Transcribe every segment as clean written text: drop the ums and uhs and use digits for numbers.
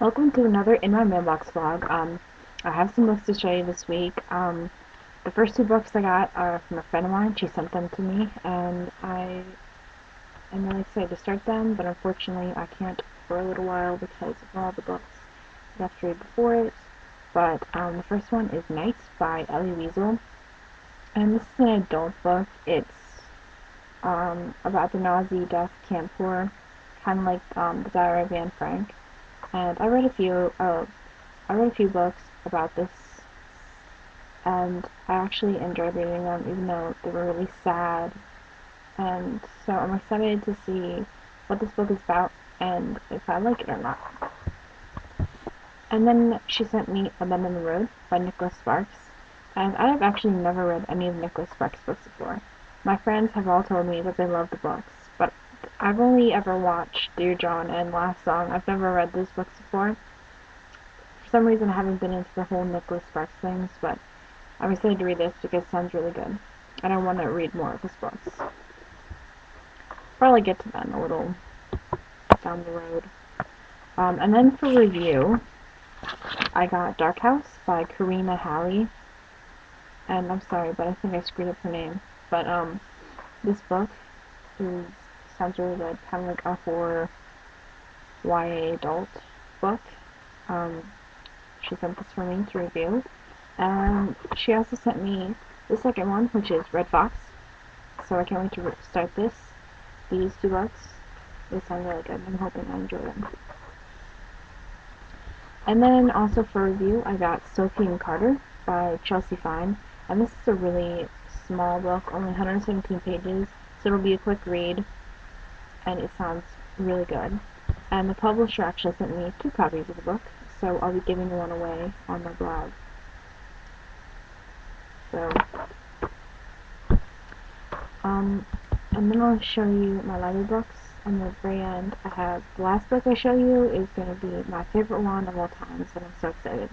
Welcome to another In My Mailbox vlog. I have some books to show you this week. The first two books I got are from a friend of mine. She sent them to me, and I am really excited to start them, but unfortunately I can't for a little while because of all the books I have to read before it. But the first one is Nights by Ellie Weasel, and this is an adult book. It's about the Nazi death camp tour, kind of like the Diary of Anne Frank. And I read a few books about this, and I actually enjoyed reading them, even though they were really sad. And so I'm excited to see what this book is about and if I like it or not. And then she sent me A Bend in the Road by Nicholas Sparks, and I have actually never read any of Nicholas Sparks' books before. My friends have all told me that they love the books, but I've only ever watched Dear John and Last Song. I've never read those books before. For some reason I haven't been into the whole Nicholas Sparks things, but I'm excited to read this because it sounds really good, and I want to read more of his books. Probably get to them a little down the road. And then for review, I got Dark House by Karina Halley, and I'm sorry, but I think I screwed up her name. But this book sounds really good, kind of like a horror YA adult book. She sent this for me to review, and she also sent me the second one, which is Red Fox. So I can't wait to start these two books. They sound really good. I'm hoping I enjoy them. And then also for review, I got Sophie and Carter by Chelsea Fine, and this is a really small book, only 117 pages, so it'll be a quick read, and it sounds really good. And the publisher actually sent me 2 copies of the book, so I'll be giving one away on my blog. So, and then I'll show you my library books, and at the very end I have the last book I show you is going to be my favorite one of all time, so I'm so excited.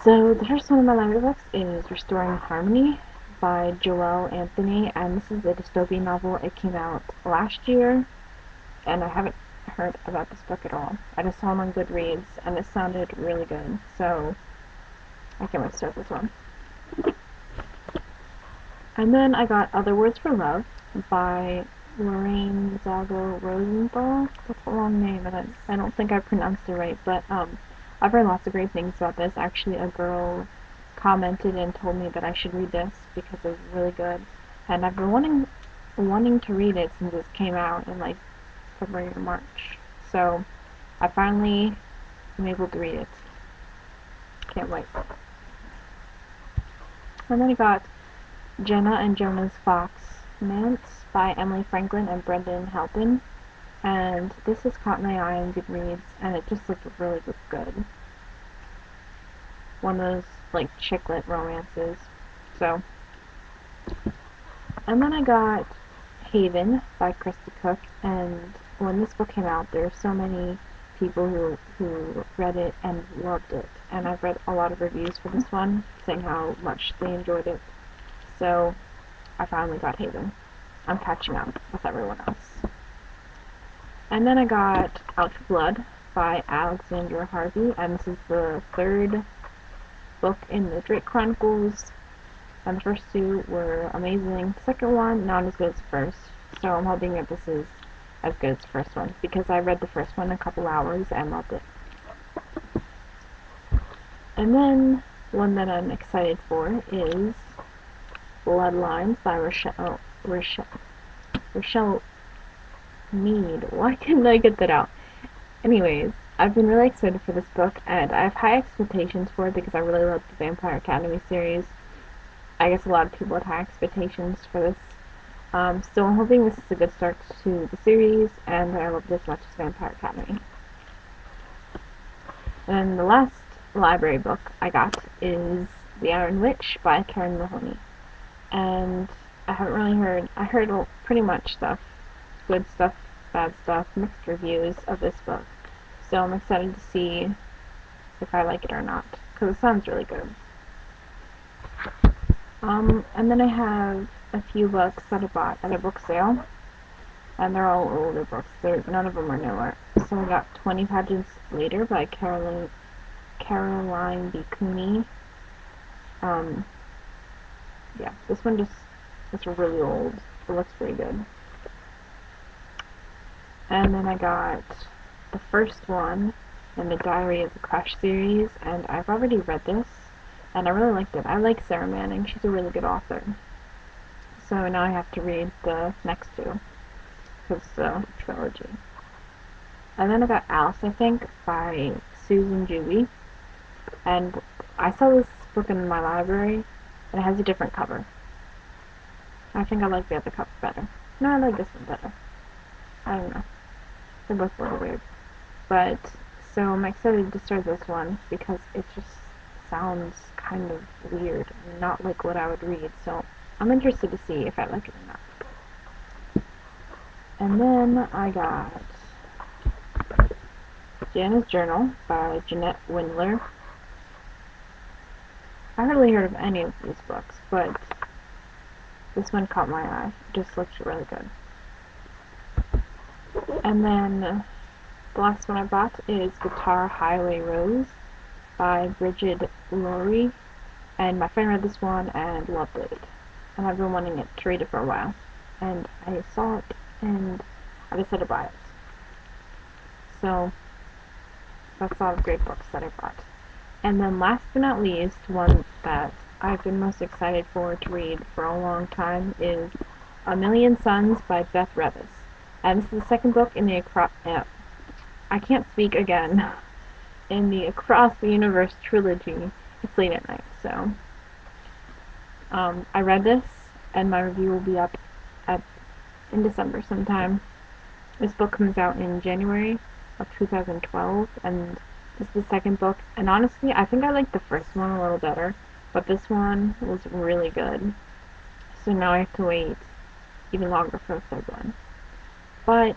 So the first one of my library books is Restoring Harmony by Joelle Anthony, and this is a dystopian novel. It came out last year, and I haven't heard about this book at all. I just saw it on Goodreads, and it sounded really good, so I can't wait to start this one. And then I got Other Words for Love by Lorraine Zago Rosenthal. That's a long name, and I don't think I pronounced it right, but I've heard lots of great things about this. Actually, a girl commented and told me that I should read this because it was really good, and I've been wanting to read it since it came out in like February or March. So I finally am able to read it. Can't wait. And then I got Jenna and Jonah's Fox Manse by Emily Franklin and Brendan Halpin, and this has caught my eye on Goodreads, and it just looked really good. One of those like chick lit romances. So, and then I got Haven by Krista Cook, and when this book came out, there were so many people who read it and loved it, and I've read a lot of reviews for this one saying how much they enjoyed it. So I finally got Haven. I'm catching up with everyone else. And then I got Out for Blood by Alexandra Harvey, and this is the third book in the Drake Chronicles, and the first 2 were amazing. The second one, not as good as the first, so I'm hoping that this is as good as the first one, because I read the first one in a couple hours and loved it. And then one that I'm excited for is Bloodlines by Rochelle Mead. Why couldn't I get that out? Anyways, I've been really excited for this book, and I have high expectations for it because I really love the Vampire Academy series. I guess a lot of people had high expectations for this. So I'm hoping this is a good start to the series, and I love it as much as Vampire Academy. And the last library book I got is The Iron Witch by Karen Mahoney. And I haven't really heard, I heard pretty much stuff, good stuff, bad stuff, mixed reviews of this book. So I'm excited to see if I like it or not, because it sounds really good. And then I have a few books that I bought at a book sale. and they're all older books. None of them are newer. So I got 20 Pages Later by Caroline B. Cooney. Um, yeah, this one it's really old. It looks pretty good. And then I got the first one in the Diary of the Crush series, and I've already read this, and I really liked it. I like Sarah Manning. She's a really good author. So now I have to read the next two, because it's a trilogy. And then I got Alice, I think, by Susan Juby. And I saw this book in my library, and it has a different cover. I think I like the other cover better. No, I like this one better. I don't know. They're both a little weird. But, so I'm excited to start this one, because it just sounds kind of weird, and not like what I would read, so I'm interested to see if I like it or not. And then I got Jana's Journal by Jeanette Windler. I hardly heard of any of these books, but this one caught my eye. It just looks really good. And then the last one I bought is Guitar Highway Rose by Bridget Lowry. And my friend read this one and loved it. And I've been wanting to read it for a while. And I saw it and I decided to buy it. So that's a lot of great books that I bought. And then last but not least, one that I've been most excited for to read for a long time is A Million Suns by Beth Revis. And this is the second book in the I can't speak again. In the Across the Universe trilogy. It's late at night, so I read this, and my review will be up in December sometime. This book comes out in January of 2012, and this is the second book, and honestly, I think I liked the first one a little better, but this one was really good. So now I have to wait even longer for the third one. But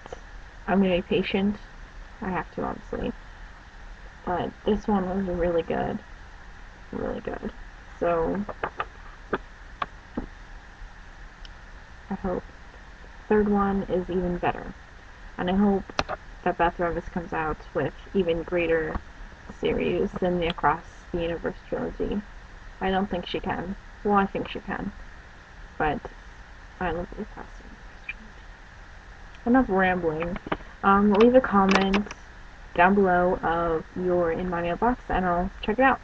I'm going to be patient. I have to, obviously. But this one was really good. Really good. So I hope the third one is even better. And I hope that Beth Revis comes out with even greater series than the Across the Universe trilogy. I don't think she can. Well, I think she can. But I love the Across the Universe trilogy. Enough rambling. Leave a comment down below of your In My Mailbox, and I'll check it out.